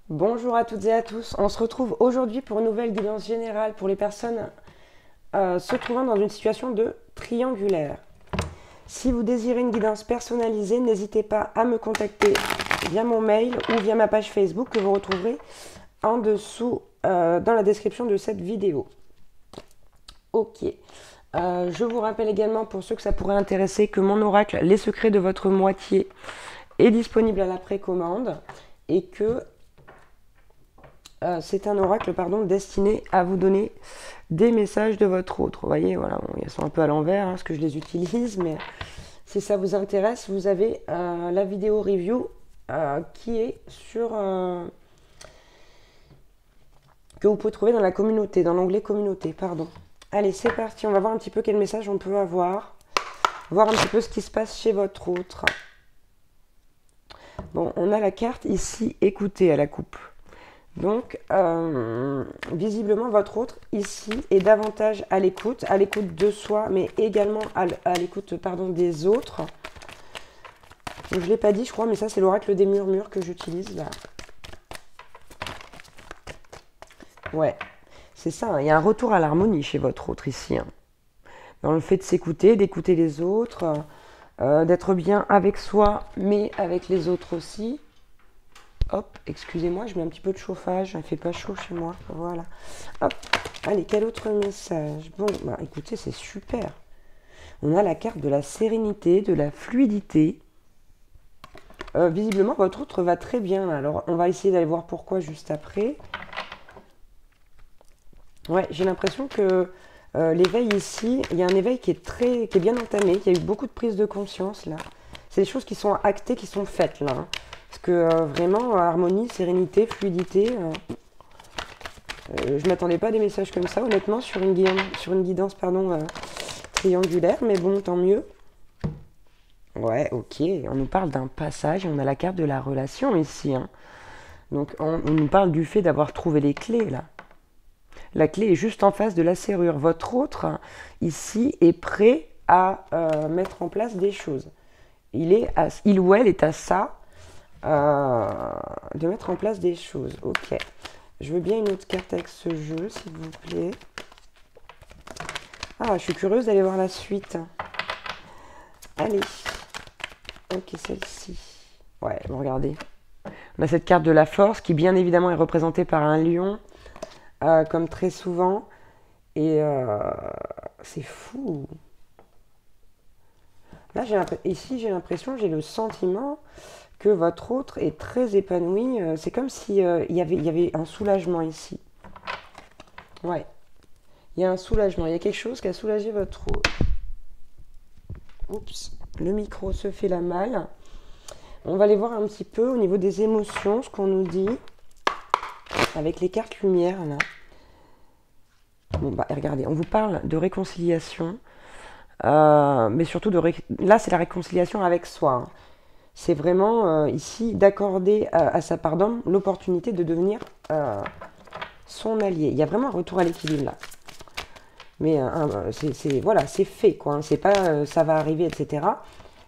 Bonjour à toutes et à tous. On se retrouve aujourd'hui pour une nouvelle guidance générale pour les personnes se trouvant dans une situation de triangulaire. Si vous désirez une guidance personnalisée, n'hésitez pas à me contacter via mon mail ou via ma page Facebook que vous retrouverez en dessous dans la description de cette vidéo. Ok. Je vous rappelle également pour ceux que ça pourrait intéresser que mon oracle Les secrets de votre moitié est disponible à la précommande et que c'est un oracle destiné à vous donner des messages de votre autre. Vous voyez, voilà, bon, ils sont un peu à l'envers parce que je les utilise, mais si ça vous intéresse, vous avez la vidéo review qui est sur que vous pouvez trouver dans la communauté, dans l'onglet communauté, pardon. Allez, c'est parti, on va voir un petit peu quel message on peut avoir, voir un petit peu ce qui se passe chez votre autre. Bon, on a la carte ici, écoutez à la coupe. Donc, visiblement, votre autre, ici, est davantage à l'écoute de soi, mais également à l'écoute des autres. Donc, je ne l'ai pas dit, je crois, mais ça, c'est l'oracle des murmures que j'utilise, là. Ouais, c'est ça, hein, il y a un retour à l'harmonie chez votre autre, ici. Hein. Dans le fait de s'écouter, d'écouter les autres, d'être bien avec soi, mais avec les autres aussi. Hop, excusez-moi, je mets un petit peu de chauffage, il ne fait pas chaud chez moi, voilà. Hop, allez, quel autre message? Bon, bah écoutez, c'est super. On a la carte de la sérénité, de la fluidité. Visiblement, votre autre va très bien. Alors, on va essayer d'aller voir pourquoi juste après. Ouais, j'ai l'impression que l'éveil ici, il y a un éveil qui est bien entamé. Il y a eu beaucoup de prise de conscience, là. C'est des choses qui sont actées, qui sont faites, là. Hein. Parce que vraiment, harmonie, sérénité, fluidité, je ne m'attendais pas à des messages comme ça, honnêtement, sur une guidance triangulaire, mais bon, tant mieux. Ouais, ok, on nous parle d'un passage, on a la carte de la relation ici. Hein. Donc, on nous parle du fait d'avoir trouvé les clés, là. La clé est juste en face de la serrure. Votre autre, ici, est prêt à mettre en place des choses. Il ou elle est à ça. De mettre en place des choses. Ok. Je veux bien une autre carte avec ce jeu, s'il vous plaît. Ah, je suis curieuse d'aller voir la suite. Allez. Ok, celle-ci. Ouais, bon, regardez. On a cette carte de la force qui, bien évidemment, est représentée par un lion, comme très souvent. Et c'est fou. Là, ici, j'ai l'impression, j'ai le sentiment que votre autre est très épanoui. C'est comme si il y avait un soulagement ici. Ouais. Il y a un soulagement. Il y a quelque chose qui a soulagé votre autre. Oups. Le micro se fait la malle. On va aller voir un petit peu au niveau des émotions, ce qu'on nous dit. Avec les cartes lumière, là. Bon, bah, regardez. On vous parle de réconciliation. Mais surtout, là, c'est la réconciliation avec soi. Hein. C'est vraiment ici d'accorder à sa part d'homme l'opportunité de devenir son allié. Il y a vraiment un retour à l'équilibre là. Mais voilà, c'est fait quoi. Hein. C'est pas ça va arriver, etc.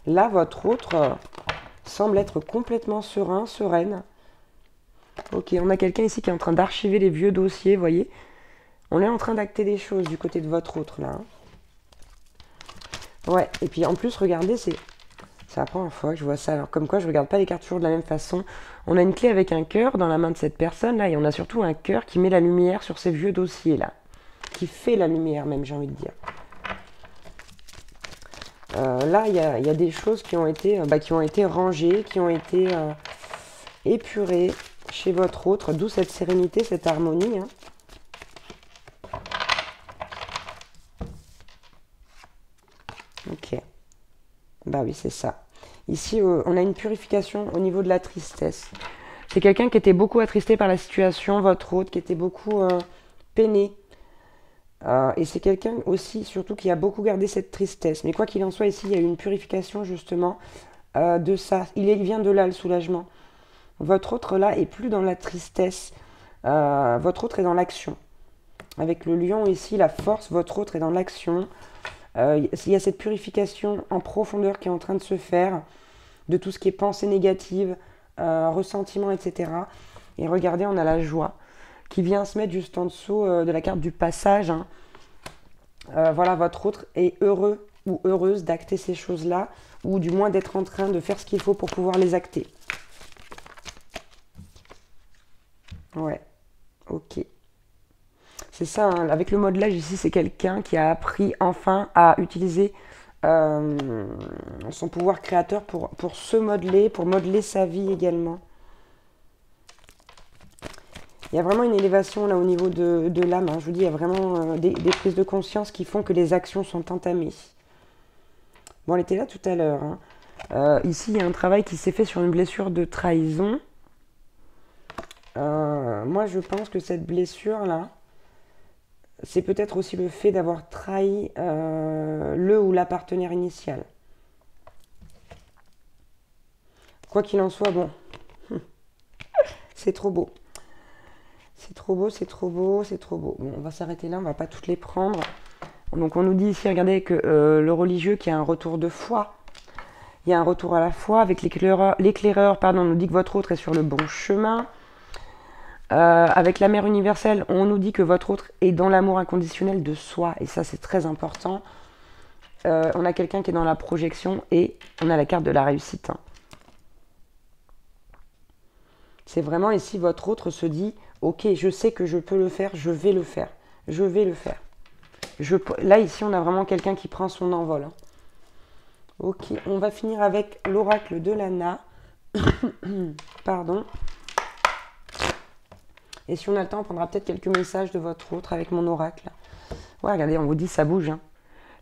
Là, votre autre semble être complètement serein, sereine. Ok, on a quelqu'un ici qui est en train d'archiver les vieux dossiers, vous voyez. On est en train d'acter des choses du côté de votre autre là. Hein. Ouais, et puis en plus, regardez, c'est la première fois que je vois ça. Alors, comme quoi, je ne regarde pas les cartes toujours de la même façon. On a une clé avec un cœur dans la main de cette personne-là, et on a surtout un cœur qui met la lumière sur ces vieux dossiers-là. Qui fait la lumière, même, j'ai envie de dire. Là, il y a des choses qui ont été rangées, qui ont été épurées chez votre autre, d'où cette sérénité, cette harmonie. Hein. Ok. Bah oui, c'est ça. Ici, on a une purification au niveau de la tristesse. C'est quelqu'un qui était beaucoup attristé par la situation, votre autre, qui était beaucoup peiné. Et c'est quelqu'un aussi, surtout, qui a beaucoup gardé cette tristesse. Mais quoi qu'il en soit, ici, il y a eu une purification, justement, de ça. Il vient de là, le soulagement. Votre autre, là, est plus dans la tristesse. Votre autre est dans l'action. Avec le lion, ici, la force, votre autre est dans l'action. Il y a cette purification en profondeur qui est en train de se faire de tout ce qui est pensée négative, ressentiment, etc. Et regardez, on a la joie qui vient se mettre juste en dessous de la carte du passage. Hein. Voilà, votre autre est heureux ou heureuse d'acter ces choses-là, ou du moins d'être en train de faire ce qu'il faut pour pouvoir les acter. Ouais, ok. C'est ça, hein, avec le modelage ici, c'est quelqu'un qui a appris enfin à utiliser son pouvoir créateur pour se modeler, pour modeler sa vie également. Il y a vraiment une élévation là au niveau de l'âme. Hein. Je vous dis, il y a vraiment des prises de conscience qui font que les actions sont entamées. Bon, elle était là tout à l'heure. Hein. Ici, il y a un travail qui s'est fait sur une blessure de trahison. Moi, je pense que cette blessure-là, c'est peut-être aussi le fait d'avoir trahi le ou la partenaire initiale. Quoi qu'il en soit, bon, c'est trop beau. C'est trop beau, c'est trop beau, c'est trop beau. Bon, on va s'arrêter là, on va pas toutes les prendre. Donc on nous dit ici, regardez, que le religieux qui a un retour de foi, il y a un retour à la foi avec l'éclaireur, pardon, on nous dit que votre autre est sur le bon chemin. Avec la mère universelle, on nous dit que votre autre est dans l'amour inconditionnel de soi, et ça c'est très important. On a quelqu'un qui est dans la projection, et on a la carte de la réussite. Hein. C'est vraiment ici, votre autre se dit, ok, je sais que je peux le faire, je vais le faire, je vais le faire. Là ici, on a vraiment quelqu'un qui prend son envol. Hein. Ok, on va finir avec l'oracle de Lana. Pardon. Et si on a le temps, on prendra peut-être quelques messages de votre autre avec mon oracle. Ouais, regardez, on vous dit ça bouge. Hein.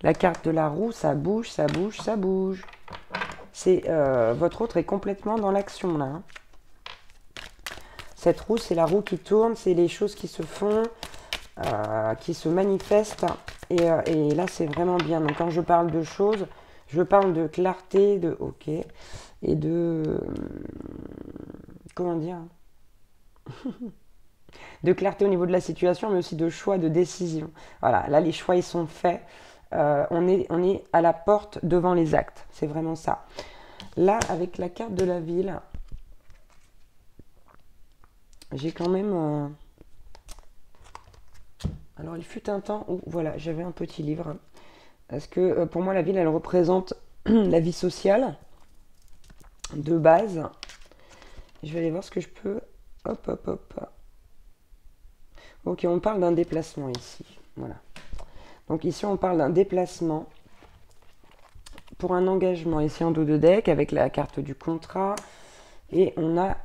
La carte de la roue, ça bouge, ça bouge, ça bouge. Votre autre est complètement dans l'action là. Hein. Cette roue, c'est la roue qui tourne, c'est les choses qui se font, qui se manifestent. Et là, c'est vraiment bien. Donc quand je parle de choses, je parle de clarté, de ok, et de... comment dire de clarté au niveau de la situation, mais aussi de choix, de décision. Voilà, là les choix ils sont faits. On est à la porte devant les actes. C'est vraiment ça. Là, avec la carte de la ville, j'ai quand même... Alors, il fut un temps où, voilà, j'avais un petit livre. Parce que pour moi, la ville, elle représente la vie sociale de base. Je vais aller voir ce que je peux... Hop, hop, hop. Ok, on parle d'un déplacement ici. Voilà. Donc ici, on parle d'un déplacement pour un engagement. Ici, en dos de deck, avec la carte du contrat. Et on a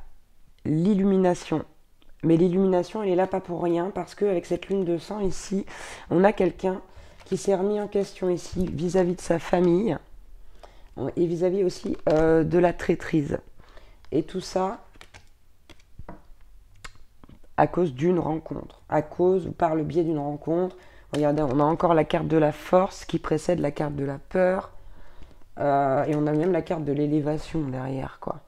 l'illumination. Mais l'illumination, elle est là pas pour rien, parce qu'avec cette lune de sang ici, on a quelqu'un qui s'est remis en question ici vis-à-vis de sa famille et vis-à-vis aussi de la traîtrise. Et tout ça à cause d'une rencontre, à cause ou par le biais d'une rencontre. Regardez, on a encore la carte de la force qui précède la carte de la peur et on a même la carte de l'élévation derrière, quoi.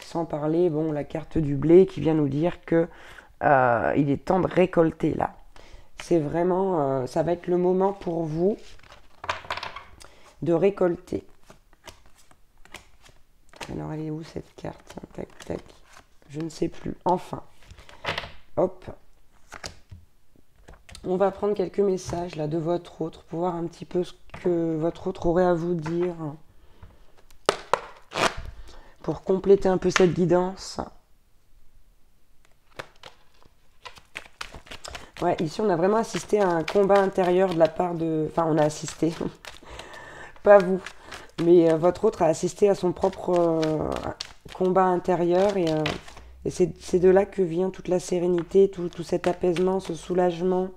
Sans parler, bon, la carte du blé qui vient nous dire que il est temps de récolter là. C'est vraiment, ça va être le moment pour vous de récolter. Alors, elle est où cette carte? Tac, tac. Je ne sais plus. Enfin. Hop. On va prendre quelques messages là de votre autre pour voir un petit peu ce que votre autre aurait à vous dire. Pour compléter un peu cette guidance. Ouais, ici on a vraiment assisté à un combat intérieur de la part de... Enfin, on a assisté. Pas vous. Mais votre autre a assisté à son propre combat intérieur. Et c'est de là que vient toute la sérénité, tout cet apaisement, ce soulagement.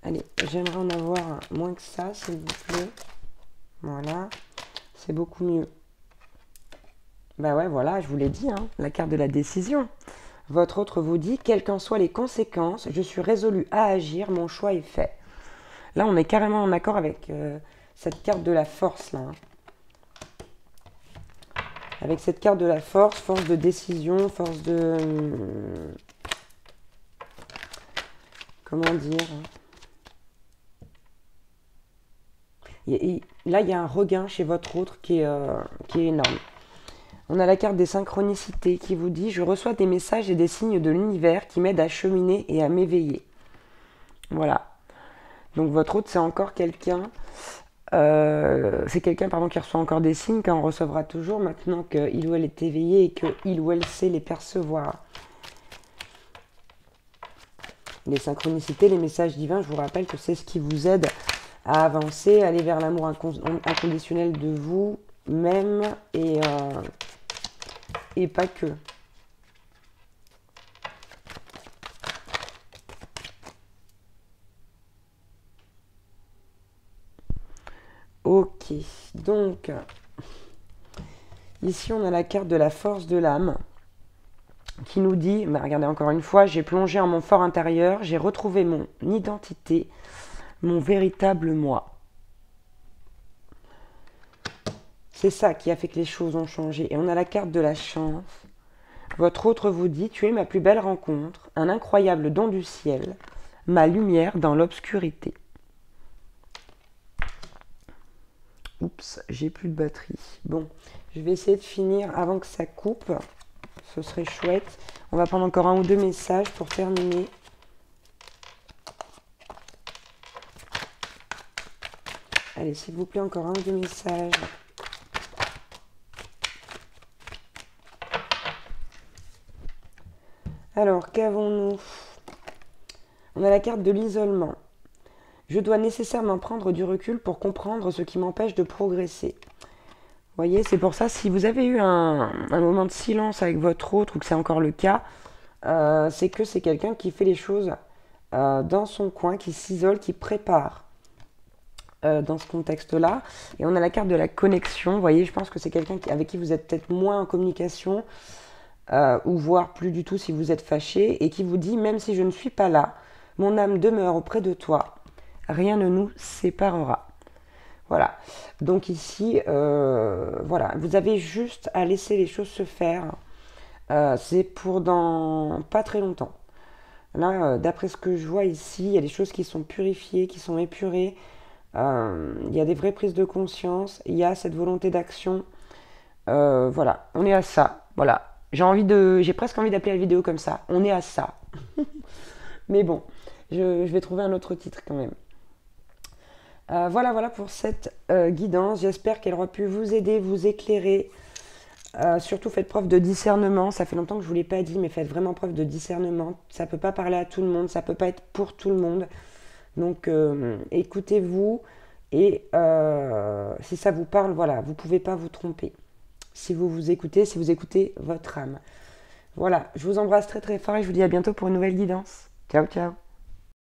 Allez, j'aimerais en avoir moins que ça, s'il vous plaît. Voilà, c'est beaucoup mieux. Bah ouais, voilà, je vous l'ai dit, hein, la carte de la décision. Votre autre vous dit, quelles qu'en soient les conséquences, je suis résolu à agir, mon choix est fait. Là, on est carrément en accord avec cette carte de la force, là. Hein. Avec cette carte de la force, force de décision, force de... comment dire? Là, il y a un regain chez votre autre qui est énorme. On a la carte des synchronicités qui vous dit « Je reçois des messages et des signes de l'univers qui m'aident à cheminer et à m'éveiller. » Voilà. Donc votre autre, c'est encore quelqu'un... c'est quelqu'un qui reçoit encore des signes, qu'on recevra toujours maintenant qu'il ou elle est éveillé et qu'il ou elle sait les percevoir. Les synchronicités, les messages divins, je vous rappelle que c'est ce qui vous aide à avancer, à aller vers l'amour inconditionnel de vous-même et pas que. Ok, donc ici on a la carte de la force de l'âme qui nous dit, bah regardez encore une fois, j'ai plongé en mon fort intérieur, j'ai retrouvé mon identité, mon véritable moi. C'est ça qui a fait que les choses ont changé. Et on a la carte de la chance. Votre autre vous dit, tu es ma plus belle rencontre, un incroyable don du ciel, ma lumière dans l'obscurité. Oups, j'ai plus de batterie. Bon, je vais essayer de finir avant que ça coupe. Ce serait chouette. On va prendre encore un ou deux messages pour terminer. Allez, s'il vous plaît, encore un ou deux messages. Alors, qu'avons-nous? On a la carte de l'isolement. Je dois nécessairement prendre du recul pour comprendre ce qui m'empêche de progresser. Vous voyez, c'est pour ça, si vous avez eu un moment de silence avec votre autre, ou que c'est encore le cas, c'est que c'est quelqu'un qui fait les choses dans son coin, qui s'isole, qui prépare dans ce contexte-là. Et on a la carte de la connexion. Vous voyez, je pense que c'est quelqu'un avec qui vous êtes peut-être moins en communication, ou voire plus du tout si vous êtes fâché, et qui vous dit, même si je ne suis pas là, mon âme demeure auprès de toi, rien ne nous séparera. Voilà, donc ici, voilà, vous avez juste à laisser les choses se faire. C'est pour dans pas très longtemps. Là, d'après ce que je vois ici, il y a des choses qui sont purifiées, qui sont épurées. Il y a des vraies prises de conscience. Il y a cette volonté d'action. Voilà, on est à ça. Voilà, j'ai presque envie d'appeler la vidéo comme ça. On est à ça. Mais bon, je vais trouver un autre titre quand même. Voilà pour cette guidance. J'espère qu'elle aura pu vous aider, vous éclairer. Surtout faites preuve de discernement. Ça fait longtemps que je ne vous l'ai pas dit, mais faites vraiment preuve de discernement. Ça ne peut pas parler à tout le monde, ça ne peut pas être pour tout le monde. Donc écoutez-vous et si ça vous parle, voilà, vous ne pouvez pas vous tromper. Si vous écoutez votre âme. Voilà, je vous embrasse très très fort et je vous dis à bientôt pour une nouvelle guidance. Ciao, ciao.